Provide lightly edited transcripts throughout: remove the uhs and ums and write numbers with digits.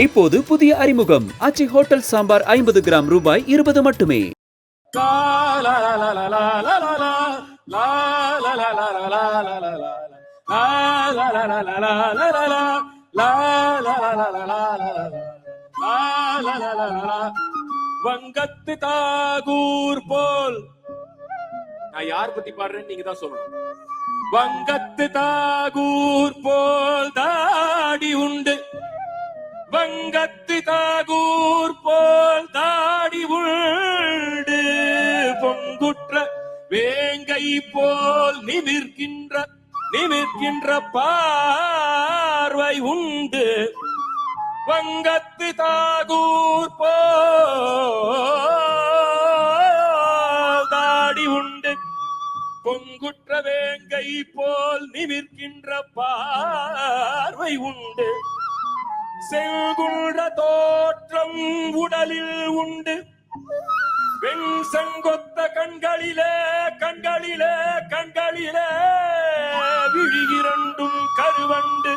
இப்போது புதிய அறிமுகம் ஆச்சி ஹோட்டல் சாம்பார் 50 கிராம் ரூபாய் 20 மட்டுமே. வங்கத்து தாகூர் போல் நான் யார் பத்தி பாடுறேன்னு நீங்க தான் சொல்லணும். வங்கத்து தாகூர் போல் தாடி உண்டு, வங்கத்து தாகூர் போல் தாடி உண்டு, பொங்குற்ற வேங்கை போல் நிமிர்கின்ற பார்வை உண்டு, வங்கத்து தாகூர் போல் தாடி உண்டு, பொங்குற்ற வேங்கை போல் நிமிர்கின்ற பார்வை உண்டு, செங்குன்ற தோற்றம் உடலில் உண்டு, வெண் செங்கொத்த கண்களிலே விழியிரண்டும் கருவண்டு,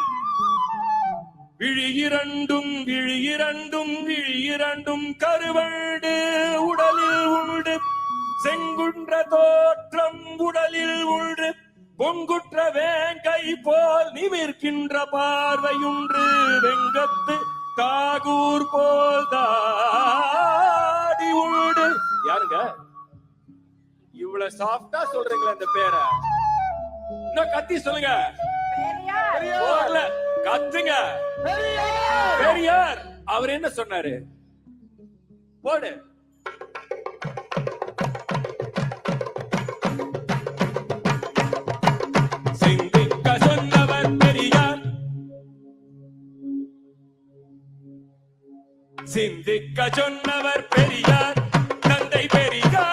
விழியிரண்டும் கருவண்டு உடலில் உண்டு, செங்குன்ற தோற்றம் உடலில் உண்டு, பொங்குற்ற வேங்கை போல் நிமிர்கின்ற பார்வையுன்று, வெங்கத்து தாகூர் போல் தாடி உண்டு. யாருங்க இவ்வளவு சாஃப்டா சொல்றீங்களா இந்த பேரை? இன்னும் கத்தி சொல்லுங்க. கத்துங்க. பெரியார். அவர் என்ன சொன்னாரு? போடு. சிந்திக்க சொன்னவர் பெரியார், சிந்திக்க சொன்னவர் பெரியார், தந்தை பெரியார்,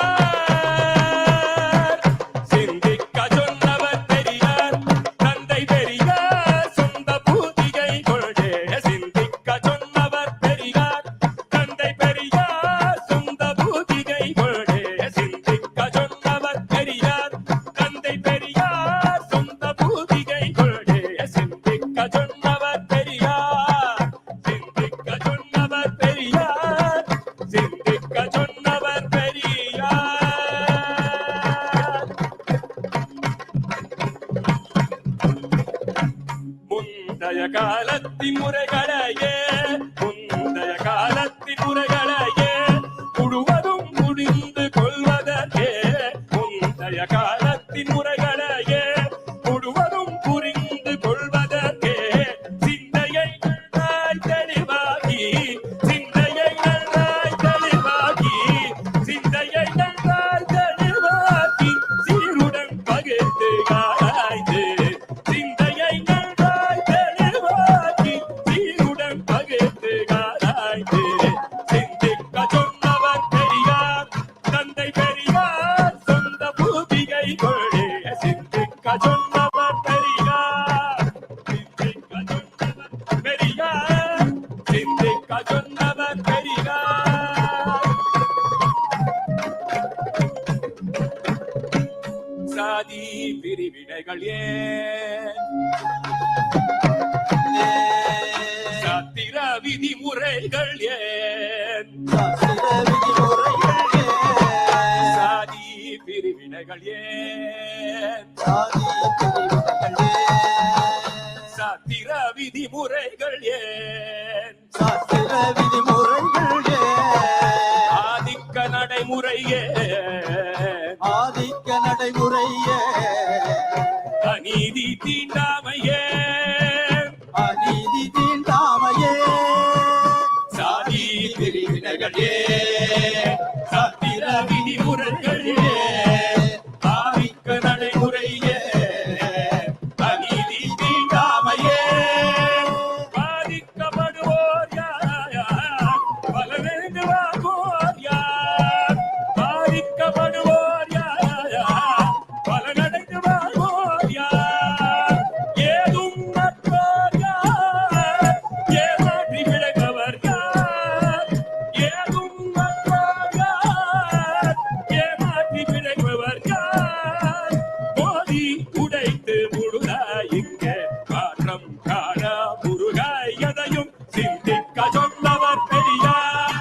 சிந்திக்க சொன்னவர் பெரியார், தந்தை பெரியார், சொந்த பூதிகை கொள்கை, சிந்திக்க சொன்னவர் பெரியார், தந்தை பெரியார், சொந்த பூதிகை கொள்கை, சிந்திக்க சொன்னவர் பெரியார், தந்தை பெரியார், சொந்த பூதிகை கொள்கை, சிந்திக்க சொன்னவர் பெரியார், சிந்திக்க சொன்னவர் பெரியார், சிந்திக்க சொன்னவர் பெரியார். முந்தைய காலத்தின் முறைகளையே, முந்தைய காலத்தின் முறைகளையே முழுவதும் முடிந்து கொள்வதற்கே, முந்தைய காலத்தின் முறைகளையே முழுவதும் புரிந்து கொள்வதற்கே, சிந்தையை நன்றாய் தெளிவாகி, சிந்தையை நன்றாய் தெளிவாகி, சிந்தையை நன்றாய் தெளிவாக்கி, சீருடன் பகிர்ந்து ஆராய்ந்து, சிந்தையை நன்றாய் தெளிவாக்கி, சீருடன் பகிர்ந்து ஆராய்ந்து, சிந்திக்க சொன்னவர் பெரியார், தந்தை பெரியார், சொந்த பூதிகை கொள்கை, சிந்திக்க சொன்னவர் பெரியார், சிந்திக்க சொன்னவர் பெரியார், சிந்திக்க சொன்னவர் பெரியார். சாதி பிரிவினைகள் ஏன், சாத்திர விதிமுறைகள் ஏன், சாதி பிரிவினைகள் ஏன், சாத்திர விதிமுறைகள் ஏன், ஆதிக்க நடைமுறையே, ஆதிக்க நடைமுறையே, அநீதி தீண்டாமையே, அநீதி தீண்டாமையே, சாதி பிரிவினைகளே, சாத்திர விதிமுறைகளே, ஆதிக்க நடைமுறையே, அநீதி தீண்டாமையே, பாதிக்கப்படுவோர் யார், பலனடைந்து வாழ்வோர் யார், பாதிக்கப்படுவோர் யார், பலனடைந்து வாழ்வோர் யார், சொன்னவர் பெரியார்,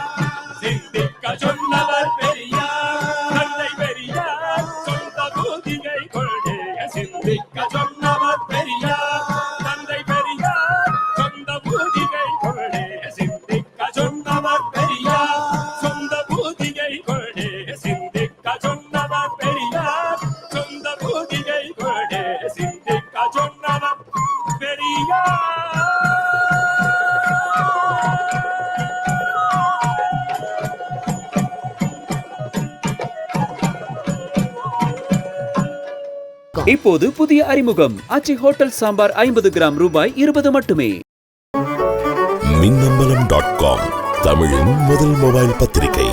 சிந்திக்க சொன்னவர் பெரியார், தந்தை பெரியார் சொந்த பூதிகை கொள்கை. சிந்திக்க சொன்னவர் பெரியார், தந்தை பெரியார் சொந்த பூதிகை கொள்கை. சிந்திக்க சொன்னவர் பெரியார், சொந்த பூதிகை கொள்கை. சிந்திக்க சொன்னவர் பெரியார், சொந்த பூதிகை கொள்கை. சிந்திக்க சொன்னவர் பெரியார். இப்போது புதிய அறிமுகம் ஆச்சி ஹோட்டல் சாம்பார் 50 கிராம் ரூபாய் 20 மட்டுமே. மின்னம்பலம்.com தமிழின் முதல் மொபைல் பத்திரிகை.